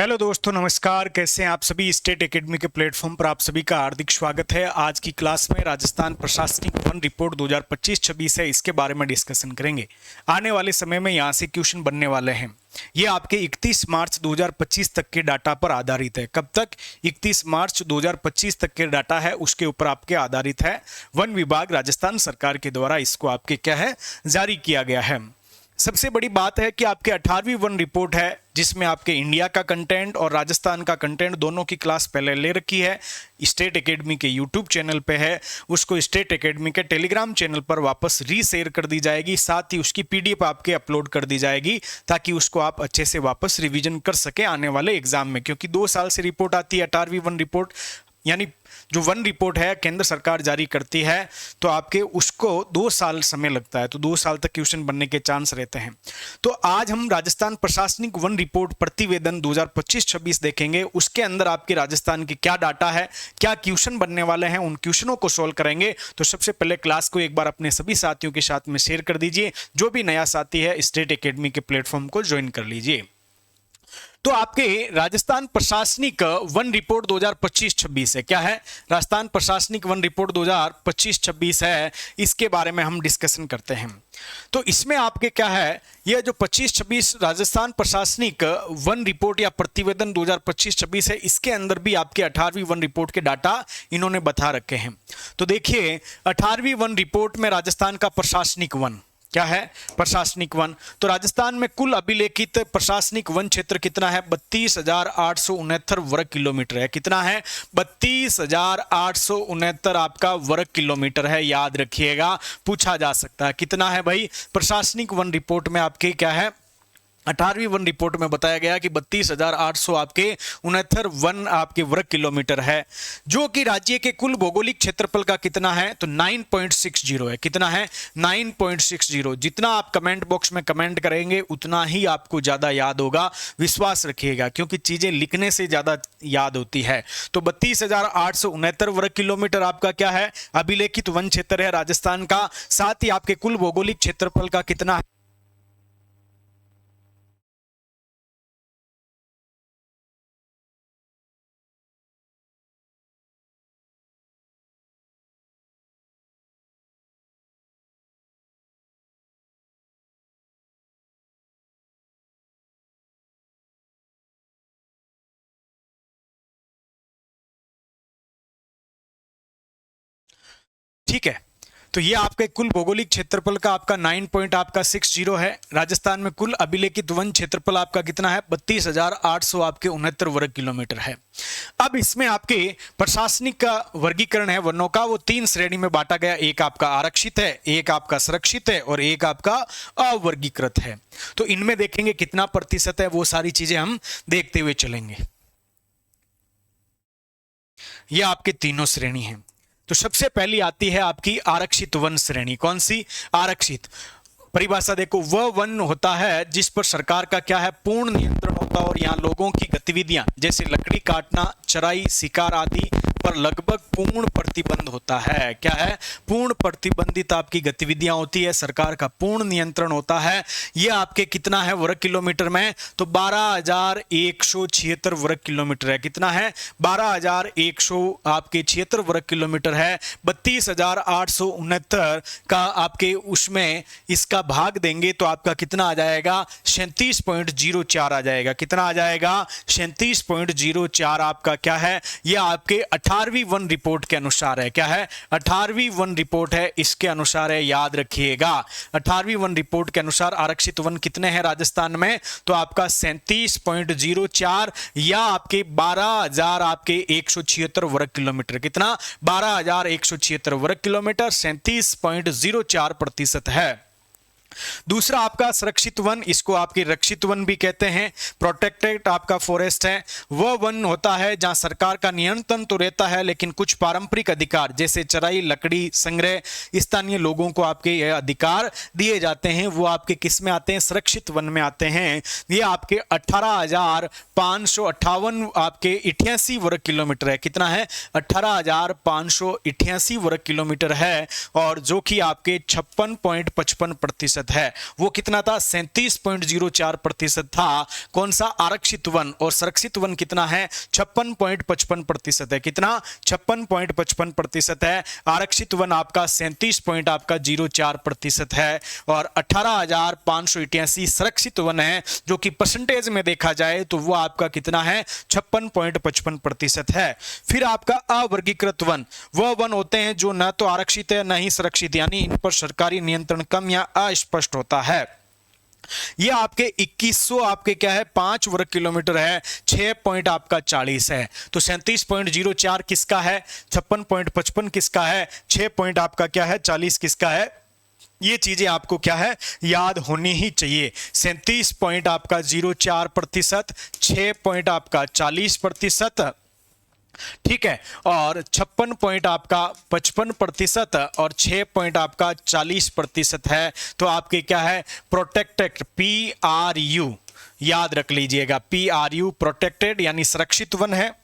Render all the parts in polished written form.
Hello दोस्तों, नमस्कार। कैसे हैं आप सभी। स्टेट एकेडमी के प्लेटफॉर्म पर आप सभी का हार्दिक स्वागत है। आज की क्लास में राजस्थान प्रशासनिक वन रिपोर्ट 2025-26 है, इसके बारे में डिस्कशन करेंगे। आने वाले समय में यहाँ से क्वेश्चन बनने वाले हैं। ये आपके 31 मार्च 2025 तक के डाटा पर आधारित है। कब तक? 31 मार्च 2025 तक के डाटा है, उसके ऊपर आपके आधारित है। वन विभाग राजस्थान सरकार के द्वारा इसको आपके क्या है, जारी किया गया है। सबसे बड़ी बात है कि आपके 18वीं वन रिपोर्ट है, जिसमें आपके इंडिया का कंटेंट और राजस्थान का कंटेंट दोनों की क्लास पहले ले रखी है। स्टेट एकेडमी के यूट्यूब चैनल पे है, उसको स्टेट एकेडमी के टेलीग्राम चैनल पर वापस रीशेयर कर दी जाएगी। साथ ही उसकी पीडीएफ आपके अपलोड कर दी जाएगी, ताकि उसको आप अच्छे से वापस रिवीजन कर सके आने वाले एग्जाम में। क्योंकि 2 साल से रिपोर्ट आती है 18वीं वन रिपोर्ट, यानी जो वन रिपोर्ट है केंद्र सरकार जारी करती है, तो आपके उसको 2 साल समय लगता है, तो 2 साल तक क्वेश्चन बनने के चांस रहते हैं। तो आज हम राजस्थान प्रशासनिक वन रिपोर्ट प्रतिवेदन 2025-26 देखेंगे। उसके अंदर आपके राजस्थान की क्या डाटा है, क्या क्वेश्चन बनने वाले हैं, उन क्वेश्चनों को सोल्व करेंगे। तो सबसे पहले क्लास को एक बार अपने सभी साथियों के साथ में शेयर कर दीजिए। जो भी नया साथी है, स्टेट एकेडमी के प्लेटफॉर्म को ज्वाइन कर लीजिए। तो आपके राजस्थान प्रशासनिक वन रिपोर्ट 2025-26 है। क्या है? राजस्थान प्रशासनिक वन रिपोर्ट 2025-26 है, इसके बारे में हम डिस्कशन करते हैं। तो इसमें आपके क्या है, यह जो 25-26 राजस्थान प्रशासनिक वन रिपोर्ट या प्रतिवेदन 2025-26 है, इसके अंदर भी आपके 18वीं वन रिपोर्ट के डाटा इन्होंने बता रखे हैं। तो देखिए, 18वीं वन रिपोर्ट में राजस्थान का प्रशासनिक वन क्या है, प्रशासनिक वन। तो राजस्थान में कुल अभिलेखित प्रशासनिक वन क्षेत्र कितना है? 32,869 वर्ग किलोमीटर है। कितना है? 32,869 आपका वर्ग किलोमीटर है। याद रखिएगा, पूछा जा सकता है कितना है भाई। प्रशासनिक वन रिपोर्ट में आपके क्या है, 18वीं वन रिपोर्ट में बताया गया कि 32,800 आपके 69 वन आपके वर्ग किलोमीटर है, जो कि राज्य के कुल भौगोलिक क्षेत्रफल का कितना है, तो 9.60 है। कितना है? 9.60। जितना आप कमेंट बॉक्स में कमेंट करेंगे उतना ही आपको ज्यादा याद होगा, विश्वास रखिएगा, क्योंकि चीजें लिखने से ज्यादा याद होती है। तो 32,869 वर्ग किलोमीटर आपका क्या है, अभिलेखित वन क्षेत्र है राजस्थान का। साथ ही आपके कुल भौगोलिक क्षेत्रफल का कितना है, ठीक है। तो ये आपके कुल भौगोलिक क्षेत्रफल का आपका 9.60 है। राजस्थान में कुल अभिलेखित वन क्षेत्रफल आपका कितना है? 32,800 आपके 69 वर्ग किलोमीटर है। अब इसमें आपके प्रशासनिक का वर्गीकरण है वनों का, वो 3 श्रेणी में बांटा गया। एक आपका आरक्षित है, एक आपका संरक्षित है और एक आपका अवर्गीकृत है। तो इनमें देखेंगे कितना प्रतिशत है, वो सारी चीजें हम देखते हुए चलेंगे। ये आपके तीनों श्रेणी हैं। तो सबसे पहली आती है आपकी आरक्षित वन श्रेणी। कौन सी? आरक्षित। परिभाषा देखो, वह वन होता है जिस पर सरकार का क्या है, पूर्ण नियंत्रण होता है, और यहाँ लोगों की गतिविधियां जैसे लकड़ी काटना, चराई, शिकार आदि पर लगभग पूर्ण प्रतिबंध होता है। क्या है? पूर्ण प्रतिबंधित आपकी गतिविधियां होती है, सरकार का पूर्ण नियंत्रण होता है। यह आपके कितना है वर्ग किलोमीटर में, तो 12,176 वर्ग किलोमीटर है। कितना है? 12,100 आपके 76 वर्ग किलोमीटर है। 32,869 का आपके उसमें इसका भाग देंगे तो आपका कितना आ जाएगा? 37.04 आ जाएगा। कितना आ जाएगा? 37.04 आपका क्या है, यह आपके 18वीं वन रिपोर्ट के अनुसार है। क्या है? 18वीं वन रिपोर्ट है, इसके अनुसार है। याद रखिएगा, 18वीं वन रिपोर्ट के अनुसार आरक्षित वन कितने हैं राजस्थान में, तो आपका 37.04 या आपके 12,000 आपके 176 वर्ग किलोमीटर। कितना? 12,176 वर्ग किलोमीटर, 37.04% है। दूसरा आपका सुरक्षित वन, इसको आपके रक्षित वन भी कहते हैं। प्रोटेक्टेड आपका फॉरेस्ट है, वह वन होता है जहां सरकार का नियंत्रण तो रहता है, लेकिन कुछ पारंपरिक अधिकार जैसे चराई, लकड़ी संग्रह, स्थानीय लोगों को आपके यह अधिकार दिए जाते हैं। वो आपके किस में आते हैं? सुरक्षित वन में आते हैं। ये आपके 18,558 आपके 88 वर्ग किलोमीटर है। कितना है? 18,588 वर्ग किलोमीटर है, और जो कि आपके 56.55% प्रतिशत है। वो कितना था? 37.04% था। कौन सा? आरक्षित वन। और संरक्षित वन कितना है? 56.55% है। कितना? 56.55% है। आरक्षित वन आपका 37.04% है और 18,588 संरक्षित वन है, जो कि परसेंटेज में देखा जाए तो वो आपका कितना है? 56.55% है। फिर आपका अवर्गीकृत वन, वह वन होते हैं जो न तो आरक्षित है न ही संरक्षित, यानी इन पर सरकारी नियंत्रण कम या अस्पष्ट होता है। ये आपके 2100 आपके क्या है? 5 वर्ग किलोमीटर है। 6 पॉइंट आपका 40 है। तो 37.04 किसका है? 56.55 किसका है? 6 पॉइंट आपका क्या है? 40 किसका है? ये चीजें आपको क्या है? याद होनी ही चाहिए। 37 पॉइंट आपका 04%, 6 पॉइंट आपका 40%, ठीक है, और 56 पॉइंट आपका 55% और 6 पॉइंट आपका 40% है। तो आपके क्या है? प्रोटेक्टेड, PRU याद रख लीजिएगा। PRU प्रोटेक्टेड यानी सुरक्षित वन है।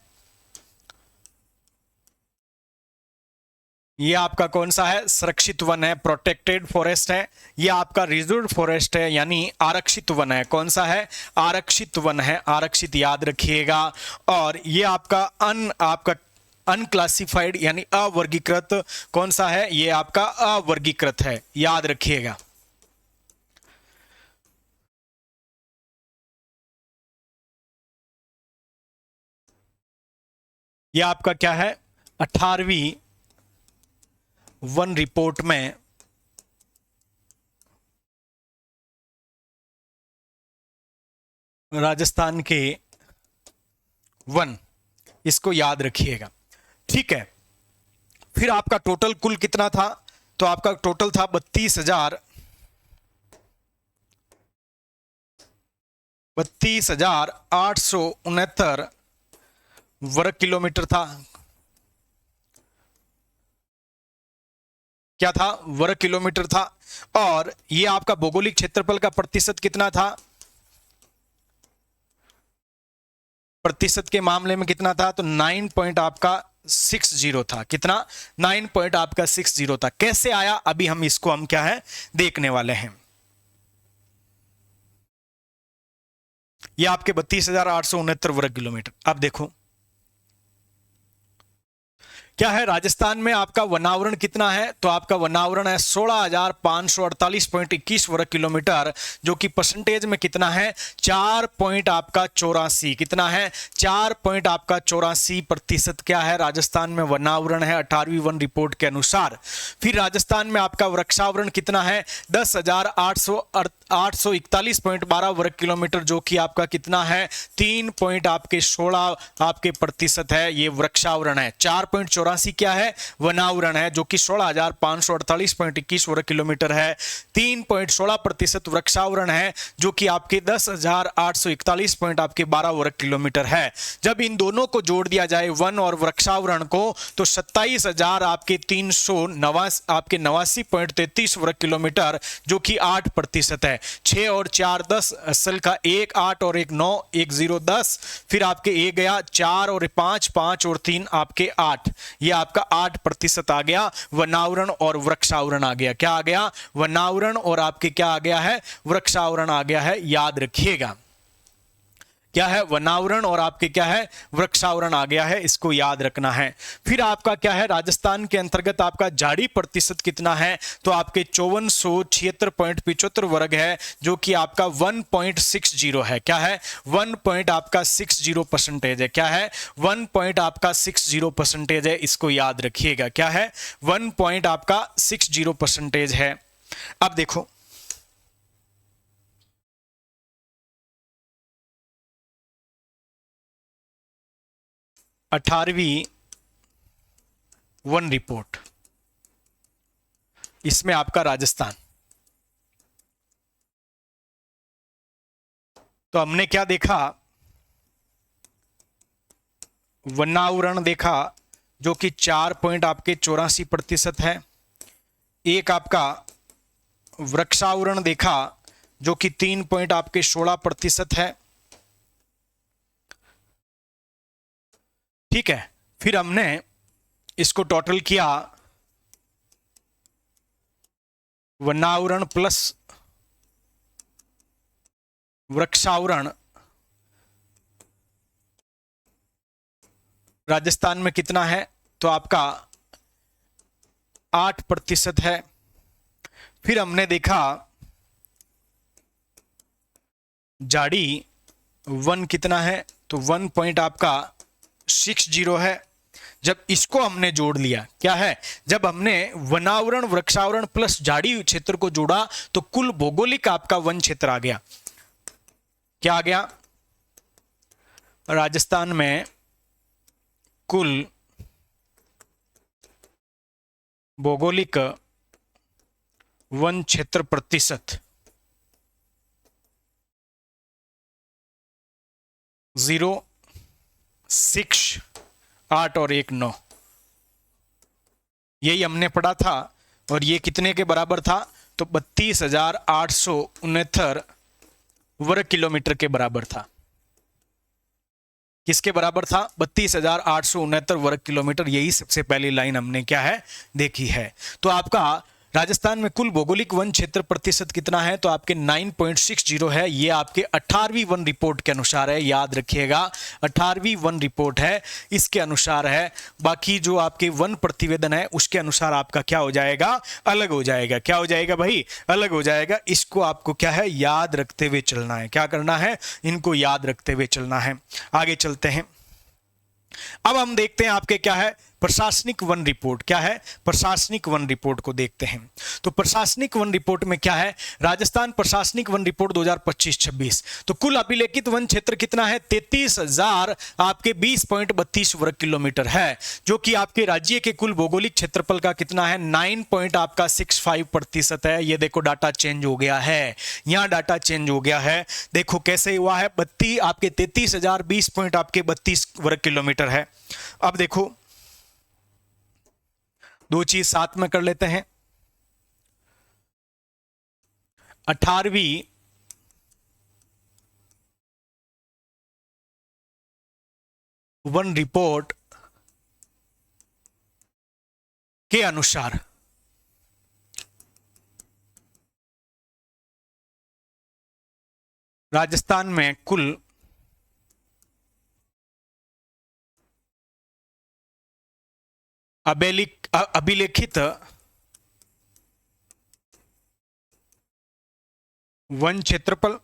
ये आपका कौन सा है? सुरक्षित वन है, प्रोटेक्टेड फॉरेस्ट है। ये आपका रिजर्व फॉरेस्ट है यानी आरक्षित वन है। कौन सा है? आरक्षित वन है, आरक्षित याद रखिएगा। और ये आपका अनक्लासिफाइड यानी अवर्गीकृत कौन सा है? ये आपका अवर्गीकृत है, याद रखिएगा। ये आपका क्या है? 18वीं वन रिपोर्ट में राजस्थान के वन, इसको याद रखिएगा, ठीक है। फिर आपका टोटल कुल कितना था? तो आपका टोटल था 32,869 वर्ग किलोमीटर था। क्या था? वर्ग किलोमीटर था। और ये आपका भौगोलिक क्षेत्रफल का प्रतिशत कितना था? प्रतिशत के मामले में कितना था? तो 9 पॉइंट आपका 60 था। कितना? 9 पॉइंट आपका 60 था। कैसे आया? अभी हम इसको क्या है? देखने वाले हैं। ये आपके 32,869 वर्ग किलोमीटर। अब देखो क्या है? राजस्थान में आपका वनावरण कितना है? तो आपका वनावरण है 16,548.21 वर्ग किलोमीटर, जो कि परसेंटेज में कितना है? 4 पॉइंट आपका 84। कितना है? 4 पॉइंट आपका 84% क्या है? राजस्थान में वनावरण है 18वीं वन रिपोर्ट के अनुसार। फिर राजस्थान में आपका वृक्षावरण कितना है? 10,841.12 वर्ग किलोमीटर, जो कि आपका कितना है? 3 पॉइंट आपके 16 आपके प्रतिशत है। ये वृक्षावरण है। 4.84 क्या है? वनावरण है, जो कि 16,548.21 वर्ग किलोमीटर है। 3.16% वृक्षावरण है, जो कि आपके 10,841 पॉइंट आपके 12 वर्ग किलोमीटर है। जब इन दोनों को जोड़ दिया जाए, वन और वृक्षावरण को, तो 27,000 आपके 389 आपके 89.33 वर्ग किलोमीटर, जो कि 8% है। 6 और 4 10, असल का 1 8 और 1 9, 1 0 10। फिर आपके 1 गया 4 और 5 5 और 3 आपके 8। ये आपका 8% आ गया। वनावरण और वृक्षावरण आ गया। क्या आ गया? वनावरण और आपके क्या आ गया है? वृक्षावरण आ गया है। याद रखिएगा क्या है? वनावरण और आपके क्या है? वृक्षावरण आ गया है। इसको याद रखना है। फिर आपका क्या है? राजस्थान के अंतर्गत आपका झाड़ी प्रतिशत कितना है? तो आपके 5476.75 वर्ग है, जो कि आपका 1.60 है। क्या है? 1 पॉइंट आपका 60% है। क्या है? 1 पॉइंट आपका 60% है। इसको याद रखिएगा। क्या है? 1 पॉइंट आपका 60% है। अब देखो अठारहवीं वन रिपोर्ट, इसमें आपका राजस्थान, तो हमने क्या देखा? वनावरण देखा, जो कि 4 पॉइंट आपके 84% है। एक आपका वृक्षावरण देखा, जो कि 3 पॉइंट आपके 16% है। ठीक है। फिर हमने इसको टोटल किया, वनावरण प्लस वृक्षावरण राजस्थान में कितना है, तो आपका 8% है। फिर हमने देखा जाड़ी वन कितना है, तो 1 पॉइंट आपका 60 है। जब इसको हमने जोड़ लिया, क्या है, जब हमने वनावरण वृक्षावरण प्लस जाड़ी क्षेत्र को जोड़ा तो कुल भौगोलिक आपका वन क्षेत्र आ गया। क्या आ गया, राजस्थान में कुल भौगोलिक वन क्षेत्र प्रतिशत 0, 6, 8 और 1, 9, यही हमने पढ़ा था। और ये कितने के बराबर था, तो 32,869 वर्ग किलोमीटर के बराबर था। किसके बराबर था, 32,869 वर्ग किलोमीटर। यही सबसे पहली लाइन हमने क्या है, देखी है। तो आपका राजस्थान में कुल भौगोलिक वन क्षेत्र प्रतिशत कितना है, तो आपके 9.60 है। ये आपके 18वीं वन रिपोर्ट के अनुसार है, याद रखिएगा 18वीं वन रिपोर्ट है, इसके अनुसार है। बाकी जो आपके वन प्रतिवेदन है उसके अनुसार आपका क्या हो जाएगा, अलग हो जाएगा। क्या हो जाएगा भाई, अलग हो जाएगा। इसको आपको क्या है, याद रखते हुए चलना है। क्या करना है, इनको याद रखते हुए चलना है। आगे चलते हैं। अब हम देखते हैं आपके क्या है, प्रशासनिक वन रिपोर्ट। क्या है, प्रशासनिक वन रिपोर्ट को देखते हैं। तो प्रशासनिक वन रिपोर्ट में क्या है, राजस्थान प्रशासनिक वन रिपोर्ट 2025-26। तो कुल अभिलेखित वन क्षेत्र कितना है, 33,000 आपके 20.32 वर्ग किलोमीटर है, जो कि आपके राज्य के कुल भौगोलिक क्षेत्रफल का कितना है, 9.65% है। ये देखो डाटा चेंज हो गया है, यहां डाटा चेंज हो गया है। देखो कैसे हुआ है, 32 आपके 33,000 20.32 वर्ग किलोमीटर है। अब देखो दो चीज साथ में कर लेते हैं। 18वीं वन रिपोर्ट के अनुसार राजस्थान में कुल अभिलेखित वन क्षेत्रफल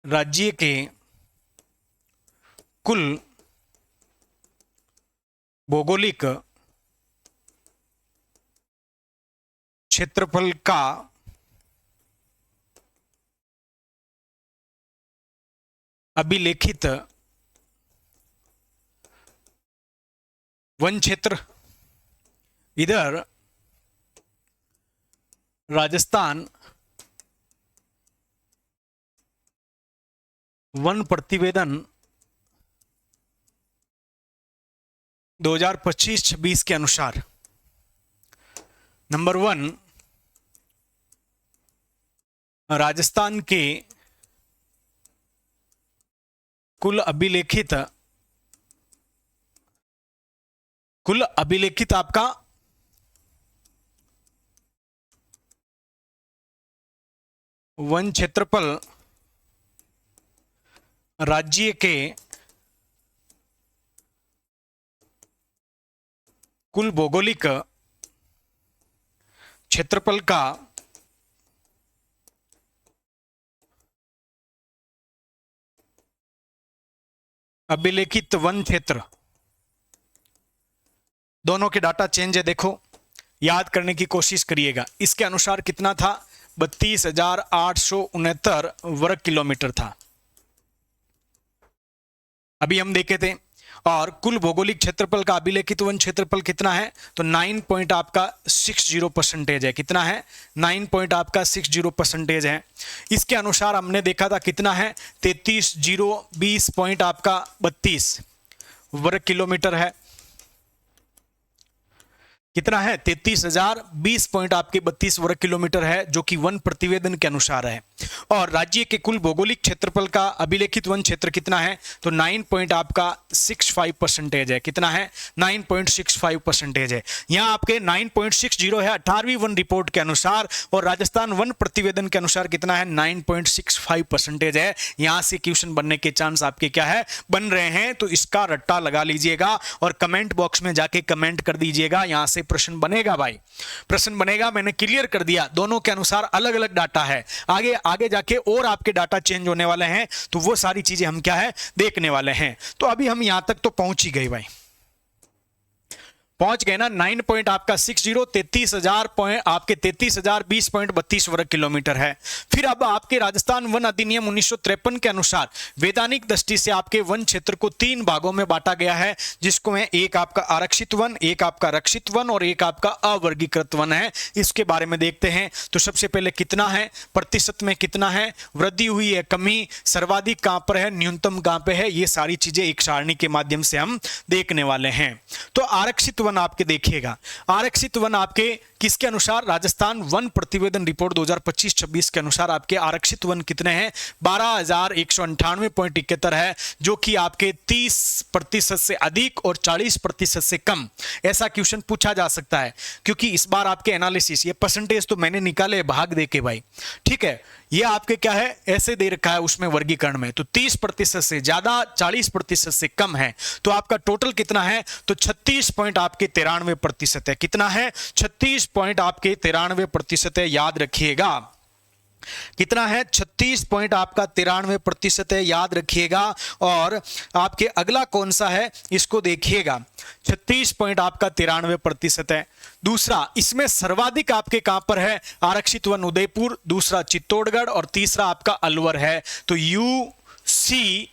राज्य के कुल भौगोलिक क्षेत्रफल का अभिलेखित वन क्षेत्र, इधर राजस्थान वन प्रतिवेदन 2025-26 के अनुसार नंबर 1 राजस्थान के कुल अभिलेखित आपका वन क्षेत्रफल राज्य के कुल भौगोलिक क्षेत्रफल का अभिलेखित वन क्षेत्र, दोनों के डाटा चेंज है। देखो याद करने की कोशिश करिएगा। इसके अनुसार कितना था, 32,869 वर्ग किलोमीटर था, अभी हम देखे थे। और कुल भौगोलिक क्षेत्रफल का अभिलेखित वन क्षेत्रफल कितना है, तो 9.60% है। कितना है, 9.60% है। इसके अनुसार हमने देखा था कितना है, 33,020.32 वर्ग किलोमीटर है। कितना है, 33,020.32 वर्ग किलोमीटर है, जो कि वन प्रतिवेदन के अनुसार है। और राज्य के कुल भौगोलिक क्षेत्रफल का अभिलेखित वन क्षेत्र कितना है, तो 9 पॉइंट आपका 65% है। कितना है, 9.65% है। यहाँ आपके 9.60 है 18वीं वन रिपोर्ट के अनुसार, और राजस्थान वन प्रतिवेदन के अनुसार कितना है, 9.65% है। यहां से क्वेश्चन बनने के चांस आपके क्या है, बन रहे हैं। तो इसका रट्टा लगा लीजिएगा और कमेंट बॉक्स में जाके कमेंट कर दीजिएगा, यहां से प्रश्न बनेगा भाई, प्रश्न बनेगा। मैंने क्लियर कर दिया, दोनों के अनुसार अलग अलग डाटा है। आगे आगे जाके और आपके डाटा चेंज होने वाले हैं, तो वो सारी चीजें हम क्या है, देखने वाले हैं। तो अभी हम यहां तक तो पहुंच ही गए भाई, पहुंच गए ना। 9 पॉइंट आपका 60 33,000 पॉइंट आपके 33,020.32 वर्ग किलोमीटर है। फिर अब आपके राजस्थान वन अधिनियम 1953 के अनुसार वैधानिक दृष्टि से आपके वन क्षेत्र को 3 भागों में बांटा गया है, जिसको है एक आपका आरक्षित वन, एक आपका रक्षित वन और एक आपका अवर्गीकृत वन है। इसके बारे में देखते हैं। तो सबसे पहले कितना है, प्रतिशत में कितना है, वृद्धि हुई है, कमी, सर्वाधिक कहां पर है, न्यूनतम कहां पे है, ये सारी चीजें एक सारणी के माध्यम से हम देखने वाले हैं। तो आरक्षित वन आपके देखिएगा, आरक्षित वन आपके किसके अनुसार, राजस्थान वन प्रतिवेदन रिपोर्ट 2025-26 के अनुसार आपके आरक्षित वन कितने हैं, 12,198.71 है, जो कि आपके 30% से अधिक और 40% से कम। ऐसा क्वेश्चन पूछा जा सकता है, क्योंकि इस बार आपके एनालिसिस, ये परसेंटेज तो मैंने निकाले भाग देके भाई, ठीक है। ये आपके क्या है, ऐसे दे रखा है उसमें वर्गीकरण में, तो 30% से ज्यादा, 40% से कम है। तो आपका टोटल कितना है, तो 36 पॉइंट आपके 93% है। कितना है, 36 पॉइंट आपके 93% है, याद रखिएगा। कितना है, 36 पॉइंट आपका 93% है, याद रखिएगा। और आपके अगला कौन सा है, इसको देखिएगा, 36 पॉइंट आपका 93% है। दूसरा, इसमें सर्वाधिक आपके कहां पर है, आरक्षित वन उदयपुर, दूसरा चित्तौड़गढ़ और तीसरा आपका अलवर है। तो UCA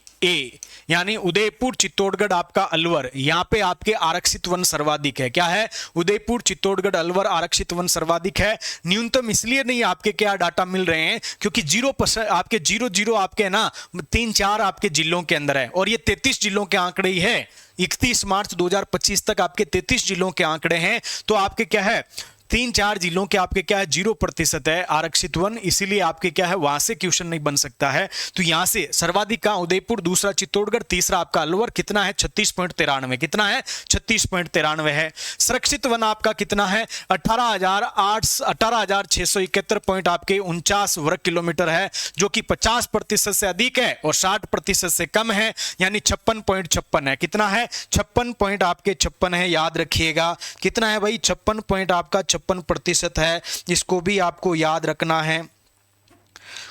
यानी उदयपुर, चित्तौड़गढ़, आपका अलवर, यहां पे आपके आरक्षित वन सर्वाधिक है। क्या है, उदयपुर, चित्तौड़गढ़, अलवर आरक्षित वन सर्वाधिक है। न्यूनतम इसलिए नहीं आपके क्या डाटा मिल रहे हैं, क्योंकि 0% आपके 00 आपके है ना 3-4 आपके जिलों के अंदर है, और ये 33 जिलों के आंकड़े ही है। 31 मार्च 2025 तक आपके 33 जिलों के आंकड़े हैं। तो आपके क्या है, 3-4 जिलों के आपके क्या है, 0% है आरक्षित वन, इसीलिए आपके क्या है, वहां से क्वेश्चन नहीं बन सकता है। तो यहां से सर्वाधिक का उदयपुर, दूसरा चित्तौड़गढ़, तीसरा आपका अलवर, कितना है, 36.93, कितना है, 36.93 है। सुरक्षित वन आपका कितना है, 18,671 पॉइंट आपके 49 वर्ग किलोमीटर है, जो कि 50% से अधिक है और 60% से कम है, यानी 56.56 है। कितना है, 56 पॉइंट आपके 56 है, याद रखिएगा। कितना है भाई, 56 पॉइंट आपका 56% है, इसको भी आपको याद रखना है।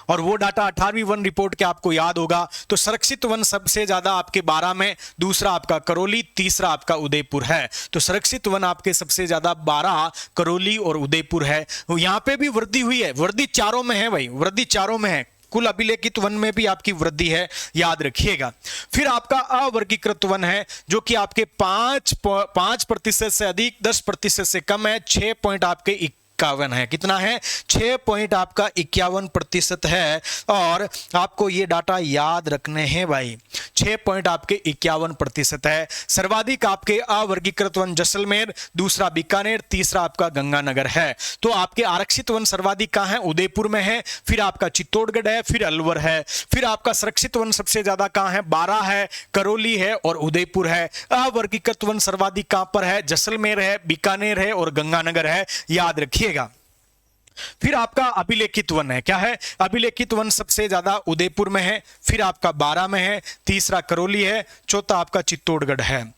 और वो डाटा 18वीं वन रिपोर्ट के आपको याद होगा। तो सुरक्षित वन सबसे ज्यादा आपके 12 में, दूसरा आपका करौली, तीसरा आपका उदयपुर है। तो सुरक्षित वन आपके सबसे ज्यादा 12 करौली और उदयपुर है। यहां पे भी वृद्धि हुई है, वृद्धि चारों में है भाई, वृद्धि चारों में है, कुल अभिलेखित वन में भी आपकी वृद्धि है, याद रखिएगा। फिर आपका अवर्गीकृत वन है, जो कि आपके 5% से अधिक, 10% से कम है, 6 पॉइंट आपके 51 है। कितना है, 6 पॉइंट आपका 51% है। और आपको ये डाटा याद रखने हैं भाई, 6 पॉइंट आपके 51% है। सर्वाधिक आपके अवर्गीकृत वन जैसलमेर, दूसरा बीकानेर, तीसरा आपका गंगानगर है। तो आपके आरक्षित वन सर्वाधिक कहां है, उदयपुर में है, फिर आपका चित्तौड़गढ़ है, फिर अलवर है, फिर आपका सुरक्षित वन सबसे ज्यादा कहां है, 12 है, करौली है और उदयपुर है। अवर्गीकृत वन सर्वाधिक कहां पर है, जैसलमेर है, बीकानेर है और गंगानगर है, याद रखिए। फिर आपका अभिलेखित वन है, क्या है, अभिलेखित वन सबसे ज्यादा उदयपुर में है, फिर आपका 12 में है, तीसरा करौली है, चौथा आपका चित्तौड़गढ़ है।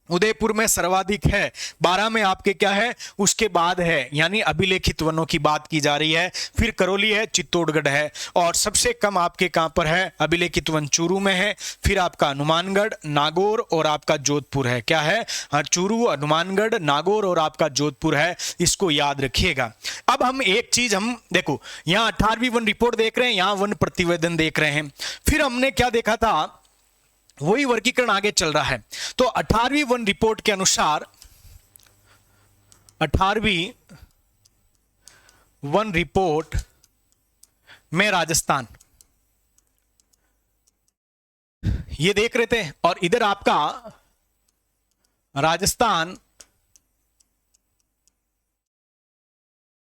उदयपुर में सर्वाधिक है, 12 में आपके क्या है, उसके बाद है, यानी अभिलेखित वनों की बात की जा रही है। फिर करौली है, चित्तौड़गढ़ है, और सबसे कम आपके कहां पर है, अभिलेखित वन चूरू में है, फिर आपका हनुमानगढ़, नागौर और आपका जोधपुर है। क्या है, चूरू, हनुमानगढ़, नागौर और आपका जोधपुर है, इसको याद रखिएगा। अब हम एक चीज हम देखो, यहां 18वीं वन रिपोर्ट देख रहे हैं, यहां वन प्रतिवेदन देख रहे हैं। फिर हमने क्या देखा था, वही वर्गीकरण आगे चल रहा है। तो 18वीं वन रिपोर्ट के अनुसार, 18वीं वन रिपोर्ट में राजस्थान ये देख रहे थे, और इधर आपका राजस्थान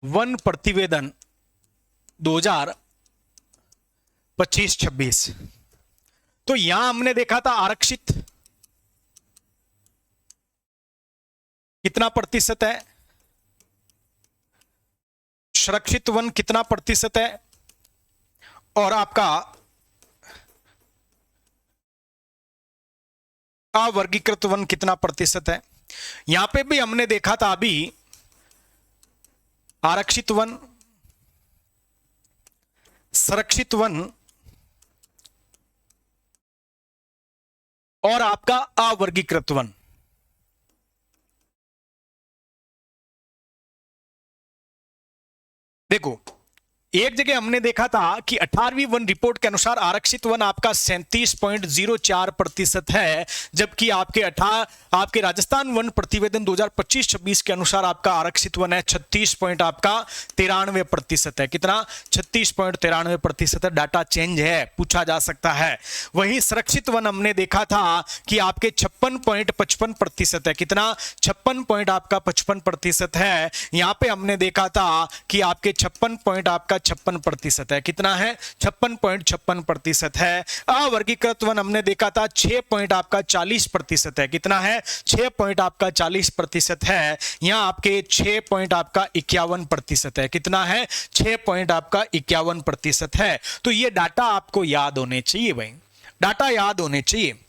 वन प्रतिवेदन 2025 25-26। तो यहां हमने देखा था आरक्षित कितना प्रतिशत है, सुरक्षित वन कितना प्रतिशत है, और आपका अवर्गीकृत वन कितना प्रतिशत है। यहां पे भी हमने देखा था अभी आरक्षित वन, संरक्षित वन और आपका अवर्गीकृत वन। देखो एक जगह हमने देखा था कि 18वीं वन रिपोर्ट के अनुसार आरक्षित वन आपका 37.04% है, जबकि आपके राजस्थान वन प्रतिवेदन 2025-26 के अनुसार आपका आरक्षित वन है 36.93% है। कितना? 36.93% है। डाटा चेंज है, पूछा जा सकता है। वहीं सुरक्षित वन हमने देखा था कि आपके 56.55% है। कितना? 56.55% है। यहां पे हमने देखा था कि आपके 56% है। कितना है? 56.56% है। अवर्गीकृत वन हमने देखा था 6.40% है। कितना है? 6.40% है। यहां आपके 6.51% है। कितना है? 6.51% है। तो ये डाटा आपको याद होने चाहिए भाई, डाटा याद होने चाहिए।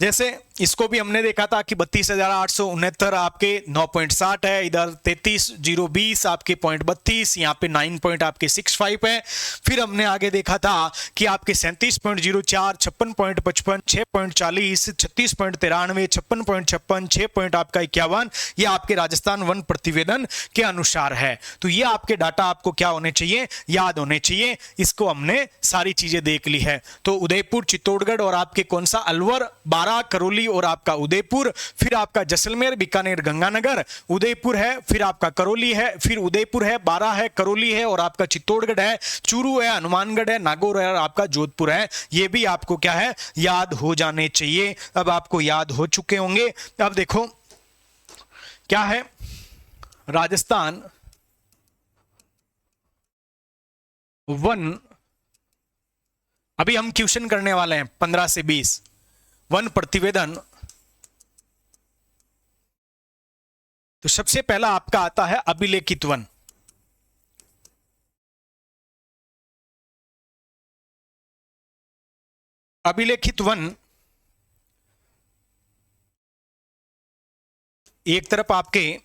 जैसे इसको भी हमने देखा था कि 32,869 आपके 9.60 है, इधर 33,020 आपके 0.32, यहाँ पे 9.65 है। फिर हमने आगे देखा था कि आपके 37.04, 56.55, 6.40, 36.93, 56.56, 6.51 ये आपके राजस्थान वन प्रतिवेदन के अनुसार है। तो ये आपके डाटा आपको क्या होने चाहिए? याद होने चाहिए। इसको हमने सारी चीजें देख ली है। तो उदयपुर, चित्तौड़गढ़ और आपके कौन सा अलवर, बारा, करौली और आपका उदयपुर, फिर आपका जैसलमेर, बीकानेर, गंगानगर, उदयपुर है, फिर आपका करौली है, फिर उदयपुर है, बारा है, करौली है और आपका चित्तौड़गढ़ है, चूरू है, हनुमानगढ़ है, नागौर है और आपका जोधपुर है। ये भी आपको क्या है? याद हो जाने चाहिए। अब आपको याद हो चुके होंगे। अब देखो क्या है, राजस्थान वन, अभी हम क्वेश्चन करने वाले हैं 15 से 20 वन प्रतिवेदन। तो सबसे पहला आपका आता है अभिलेखित वन। अभिलेखित वन एक तरफ आपके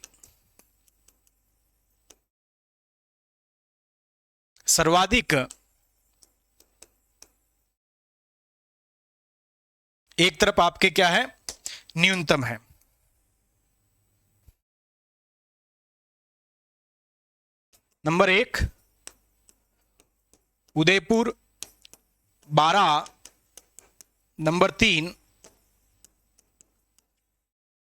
सर्वाधिक, एक तरफ आपके क्या है? न्यूनतम है। नंबर 1 उदयपुर, 12, नंबर 3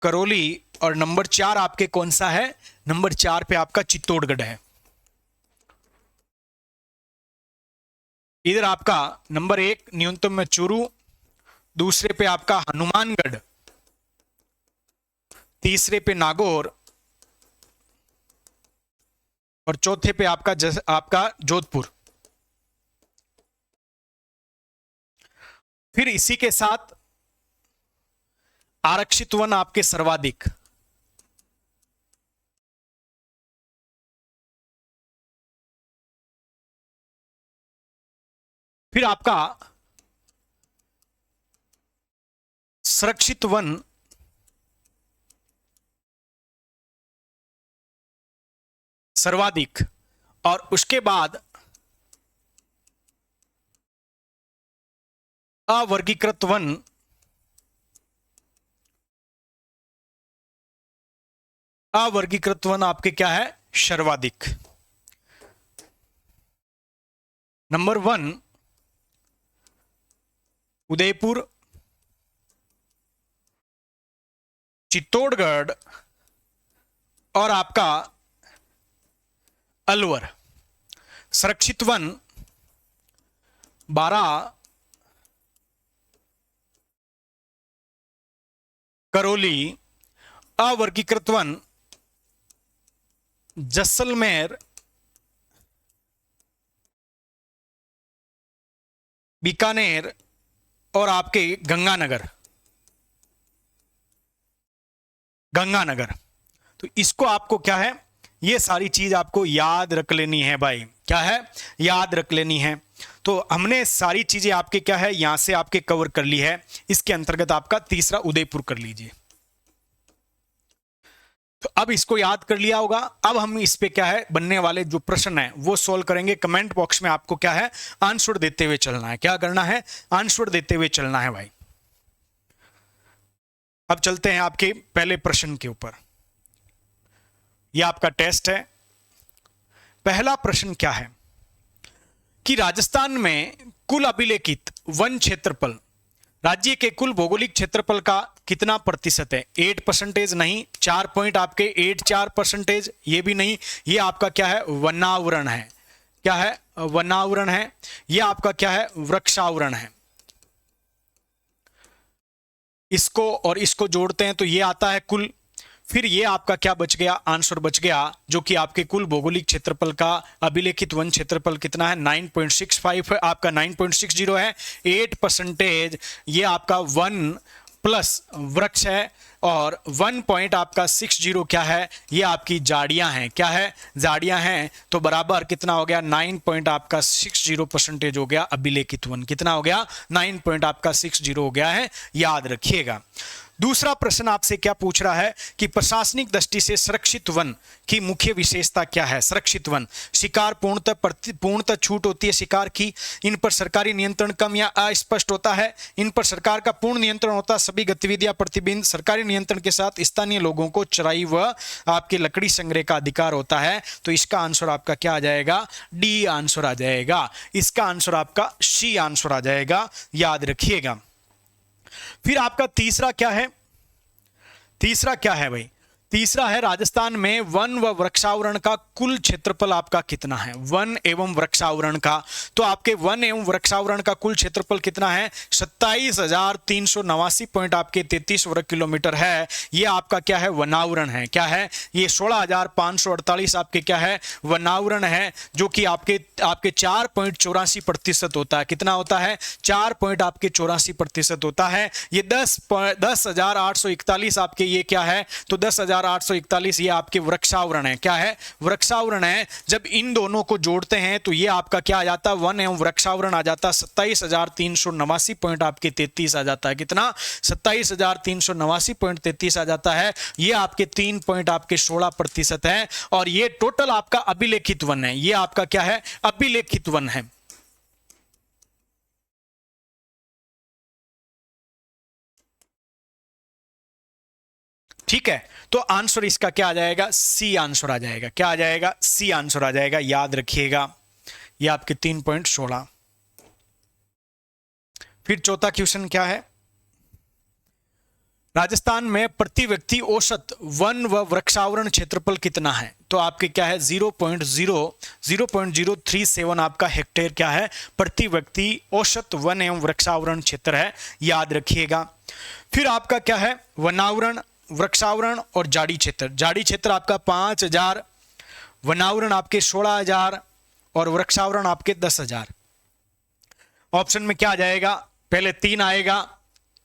करौली और नंबर 4 आपके कौन सा है? नंबर 4 पे आपका चित्तौड़गढ़ है। इधर आपका नंबर 1 न्यूनतम में चूरू, दूसरे पे आपका हनुमानगढ़, तीसरे पे नागौर और चौथे पे आपका जोधपुर। फिर इसी के साथ आरक्षित वन आपके सर्वाधिक, फिर आपका सुरक्षित वन सर्वाधिक, और उसके बाद अवर्गीकृत वन आपके क्या है? सर्वाधिक। नंबर 1 उदयपुर, चित्तौड़गढ़ और आपका अलवर। सुरक्षित वन 12 करौली, अवर्गीकृत वन जैसलमेर बीकानेर और आपके गंगानगर। तो इसको आपको क्या है, ये सारी चीज आपको याद रख लेनी है भाई, क्या है, याद रख लेनी है। तो हमने सारी चीजें आपके क्या है यहां से आपके कवर कर ली है। इसके अंतर्गत आपका तीसरा उदयपुर कर लीजिए। तो अब इसको याद कर लिया होगा। अब हम इस पे क्या है बनने वाले जो प्रश्न है वो सोल्व करेंगे। कमेंट बॉक्स में आपको क्या है आंसर देते हुए चलना है। क्या करना है, आंसर देते हुए चलना है भाई। अब चलते हैं आपके पहले प्रश्न के ऊपर। यह आपका टेस्ट है। पहला प्रश्न क्या है कि राजस्थान में कुल अभिलेखित वन क्षेत्रफल राज्य के कुल भौगोलिक क्षेत्रफल का कितना प्रतिशत है। 8% नहीं, 4 पॉइंट आपके 84%, ये भी नहीं, ये आपका क्या है वनावरण है। क्या है, वनावरण है। ये आपका क्या है वृक्षावरण है। इसको और इसको जोड़ते हैं तो ये आता है कुल। फिर ये आपका क्या बच गया, आंसर बच गया जो कि आपके कुल भौगोलिक क्षेत्रफल का अभिलेखित वन क्षेत्रफल कितना है 9.65 है, आपका 9.60 है। 8% ये आपका वन प्लस वृक्ष है और 1 पॉइंट आपका 60 क्या है, ये आपकी झाड़ियां हैं। क्या है, झाड़ियां हैं। तो बराबर कितना हो गया 9 पॉइंट आपका 60% हो गया अभिलेखित वन। कितना हो गया 9 पॉइंट आपका 60 हो गया है, याद रखिएगा। दूसरा प्रश्न आपसे क्या पूछ रहा है कि प्रशासनिक दृष्टि से संरक्षित वन की मुख्य विशेषता क्या है। संरक्षित वन, शिकार पूर्णतः छूट होती है शिकार की, इन पर सरकारी नियंत्रण कम या अस्पष्ट होता है, इन पर सरकार का पूर्ण नियंत्रण होता है, सभी गतिविधियां प्रतिबंध, सरकारी नियंत्रण के साथ स्थानीय लोगों को चराई व आपके लकड़ी संग्रह का अधिकार होता है। तो इसका आंसर आपका क्या आ जाएगा, डी आंसर आ जाएगा। इसका आंसर आपका सी आंसर आ जाएगा, याद रखिएगा। फिर आपका तीसरा क्या है, तीसरा क्या है भाई, तीसरा है राजस्थान में वन व वृक्षावरण का कुल क्षेत्रफल आपका कितना है। वन एवं वृक्षावरण का, तो आपके वन एवं वृक्षावरण का कुल क्षेत्रफल कितना है 27,389 पॉइंट आपके 33 वर्ग किलोमीटर है। ये आपका क्या है वनावरण है। क्या है, ये 16,548 आपके क्या है वनावरण है, जो कि आपके 4.84% होता है। कितना होता है 4.84% होता है। ये 10,841 आपके ये क्या है, तो 10,841 ये आपके वृक्षावरण है। क्या है, वृक्षावरण है। जब इन दोनों को जोड़ते हैं तो ये आपका क्या आ जाता है, वन एवं वृक्षावरण आ जाता है 27,389 पॉइंट आपके 33 आ जाता है। कितना 27,389.33 आ जाता है। ये आपके 3 पॉइंट आपके 16% है। और ये टोटल आपका अभिलेखित वन है। ये आपका क्या है अभिलेखित वन है। ठीक है, तो आंसर इसका क्या आ जाएगा, सी आंसर आ जाएगा। क्या आ जाएगा, सी आंसर आ जाएगा, याद रखिएगा। ये आपके 3.16। फिर चौथा क्वेश्चन क्या है, राजस्थान में प्रति व्यक्ति औसत वन व वृक्षावरण क्षेत्रफल कितना है। तो आपके क्या है 0.037 आपका हेक्टेयर क्या है प्रति व्यक्ति औसत वन एवं वृक्षावरण क्षेत्र है, याद रखिएगा। फिर आपका क्या है वनावरण, वृक्षावरण और झाड़ी क्षेत्र। झाड़ी क्षेत्र आपका 5,000, वनावरण आपके 16,000 और वृक्षावरण आपके 10,000। ऑप्शन में क्या आ जाएगा, पहले 3 आएगा,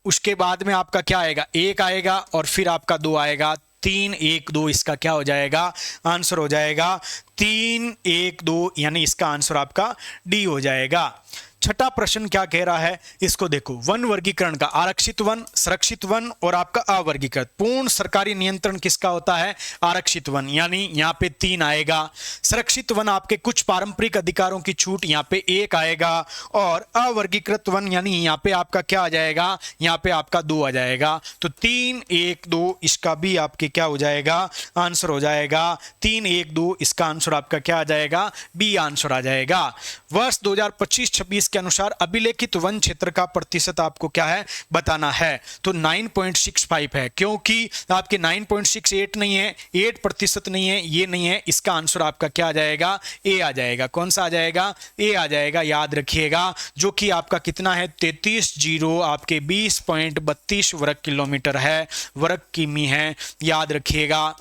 उसके बाद में आपका क्या आएगा 1 आएगा और फिर आपका 2 आएगा। 3, 1, 2 इसका क्या हो जाएगा, आंसर हो जाएगा 3, 1, 2, यानी इसका आंसर आपका डी हो जाएगा। छठा प्रश्न क्या कह रहा है, इसको देखो। वन वर्गीकरण का आरक्षित वन, संरक्षित वन और आपका अवर्गीकृत। पूर्ण सरकारी नियंत्रण किसका होता है, आरक्षित वन, यानी यहां पे 3 आएगा। संरक्षित वन आपके कुछ पारंपरिक अधिकारों की छूट, यहां पे 1 आएगा। और अवर्गीकृत वन यानी यहां पे आपका क्या आ जाएगा, यहां पे आपका 2 आ जाएगा। तो 3, 1, 2 इसका भी आपके क्या हो जाएगा, आंसर हो जाएगा 3, 1, 2 इसका आंसर आपका क्या आ जाएगा, बी आंसर आ जाएगा। वर्ष 2025-26 के अनुसार अभिलेखित वन क्षेत्र का प्रतिशत आपको क्या है बताना है। तो 9.65 है, क्योंकि आपके 9.68 नहीं है, 8% नहीं है, ये नहीं है। इसका आंसर आपका क्या आ जाएगा, ए आ जाएगा। कौन सा आ जाएगा, ए आ जाएगा, याद रखिएगा। जो कि आपका कितना है 33 आपके 20.32 वर्ग किलोमीटर है, वर्ग किमी है, याद रखिएगा।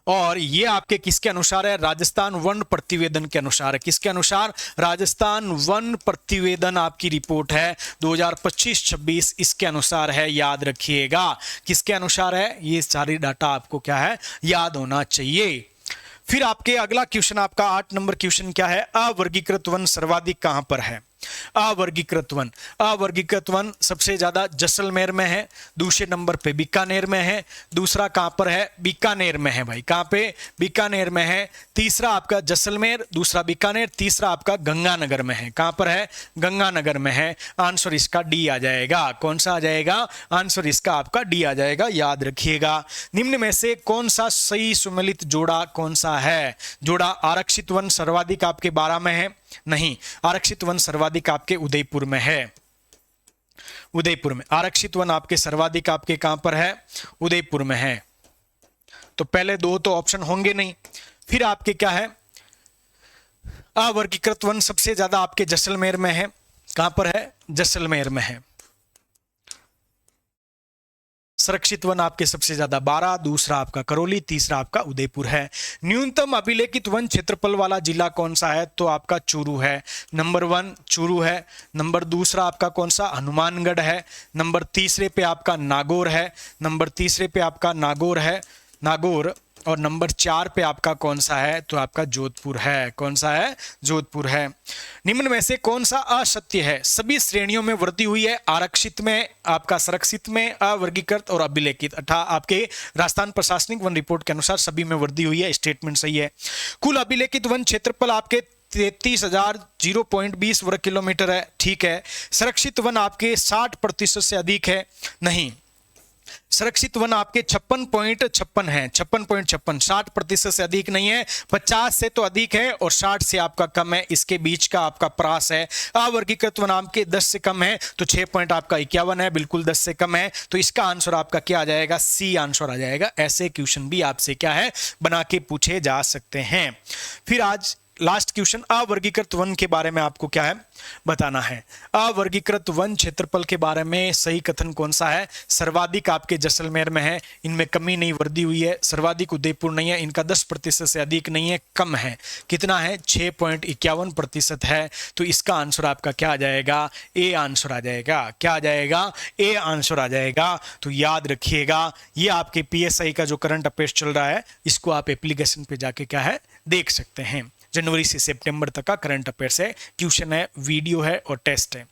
और ये आपके किसके अनुसार है? राजस्थान वन प्रतिवेदन के अनुसार है। किसके अनुसार? राजस्थान वन प्रतिवेदन आपकी रिपोर्ट है 2025-26, इसके अनुसार है, याद रखिएगा। किसके अनुसार है? ये सारी डाटा आपको क्या है? याद होना चाहिए। फिर आपके अगला क्वेश्चन, आपका 8 नंबर क्वेश्चन क्या है? अवर्गीकृत वन सर्वाधिक कहां पर है? अवर्गीकृत वन, अवर्गीकृत वन सबसे ज्यादा जैसलमेर में है, दूसरे नंबर पे बीकानेर में है, दूसरा कहां पर है? बीकानेर में है भाई। कहां पे? बीकानेर में है। तीसरा आपका जैसलमेर, दूसरा बीकानेर, तीसरा आपका गंगानगर में है। कहां पर है? गंगानगर में है। आंसर इसका डी आ जाएगा। कौन सा आ जाएगा? आंसर इसका आपका डी आ जाएगा, याद रखिएगा। निम्न में से कौन सा सही सुमेलित जोड़ा कौन सा है? जोड़ा आरक्षित वन सर्वाधिक आपके 12 में है? नहीं, आरक्षित वन सर्वाधिक आपके उदयपुर में है। उदयपुर में आरक्षित वन आपके सर्वाधिक आपके कहां पर है? उदयपुर में है। तो पहले दो तो ऑप्शन होंगे नहीं। फिर आपके क्या है? अवर्गीकृत वन सबसे ज्यादा आपके जैसलमेर में है। कहां पर है? जैसलमेर में है। संरक्षित वन आपके सबसे ज्यादा 12, दूसरा आपका करौली, तीसरा आपका उदयपुर है। न्यूनतम अभिलेखित वन क्षेत्रफल वाला जिला कौन सा है? तो आपका चूरू है। नंबर 1 चूरू है। नंबर दूसरा आपका कौन सा? हनुमानगढ़ है। नंबर तीसरे पे आपका नागौर है। नंबर तीसरे पे आपका नागौर है, नागौर। और नंबर 4 पे आपका कौन सा है? तो आपका जोधपुर है। कौन सा है? जोधपुर है। निम्न में से कौन सा असत्य है? सभी श्रेणियों में वृद्धि हुई है, आरक्षित में, आपका संरक्षित में, अवर्गीकृत और अभिलेखित। अर्थात आपके राजस्थान प्रशासनिक वन रिपोर्ट के अनुसार सभी में वृद्धि हुई है, स्टेटमेंट सही है। कुल अभिलेखित वन क्षेत्रफल आपके 33,020 वर्ग किलोमीटर है, ठीक है। संरक्षित वन आपके 60% से अधिक है? नहीं, संरक्षित वन आपके 56.56 है। 56.56, 60% से अधिक नहीं है। 50 से तो अधिक है और 60 से आपका कम है, इसके बीच का आपका प्रास है। अवर्गीकृत वन आपके 10 से कम है, तो 6 पॉइंट आपका 51 है, बिल्कुल 10 से कम है। तो इसका आंसर आपका क्या आ जाएगा? सी आंसर आ जाएगा। ऐसे क्वेश्चन भी आपसे क्या है? बना के पूछे जा सकते हैं। फिर आज लास्ट क्वेश्चन, अवर्गीकृत वन के बारे में आपको क्या है? बताना है। अवर्गीकृत वन क्षेत्रफल के बारे में सही कथन कौन सा है? सर्वाधिक आपके जैसलमेर में है, इनमें कमी नहीं, वृद्धि हुई है। सर्वाधिक उदयपुर नहीं है, इनका 10% से अधिक नहीं है, कम है। कितना है? 6.51% है। तो इसका आंसर आपका क्या आ जाएगा? ए आंसर आ जाएगा। क्या आ जाएगा? ए आंसर आ जाएगा। तो याद रखिएगा, ये आपके PSI का जो करंट अफेयर्स चल रहा है, इसको आप एप्लीकेशन पे जाके क्या है? देख सकते हैं। जनवरी से सितंबर तक का करंट अफेयर्स है, क्वेश्चन है, वीडियो है और टेस्ट है,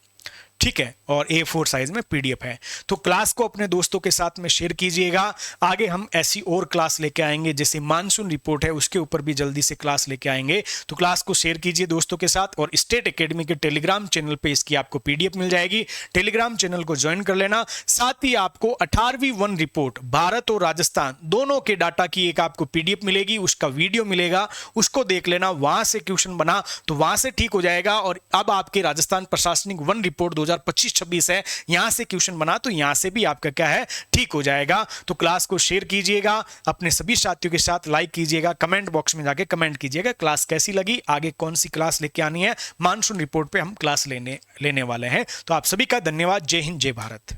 ठीक है। और A4 साइज में PDF है। तो क्लास को अपने दोस्तों के साथ में शेयर कीजिएगा। आगे हम ऐसी और क्लास लेके आएंगे, जैसे मानसून रिपोर्ट है, उसके ऊपर भी जल्दी से क्लास लेके आएंगे। तो क्लास को शेयर कीजिए दोस्तों के साथ। और स्टेट एकेडमी के टेलीग्राम चैनल पे इसकी आपको PDF मिल जाएगी। टेलीग्राम चैनल को ज्वाइन कर लेना। साथ ही आपको 18वीं वन रिपोर्ट भारत और राजस्थान दोनों के डाटा की एक आपको PDF मिलेगी, उसका वीडियो मिलेगा, उसको देख लेना। वहां से क्वेश्चन बना तो वहां से ठीक हो जाएगा। और अब आपके राजस्थान प्रशासनिक वन रिपोर्ट 2025-26 है, यहां से क्वेश्चन बना तो यहां से भी आपका क्या है? ठीक हो जाएगा। तो क्लास को शेयर कीजिएगा, अपने सभी साथियों के साथ लाइक कीजिएगा, कमेंट बॉक्स में जाके कमेंट कीजिएगा क्लास कैसी लगी, आगे कौन सी क्लास लेके आनी है। मानसून रिपोर्ट पे हम क्लास लेने वाले हैं। तो आप सभी का धन्यवाद। जय हिंद, जय भारत।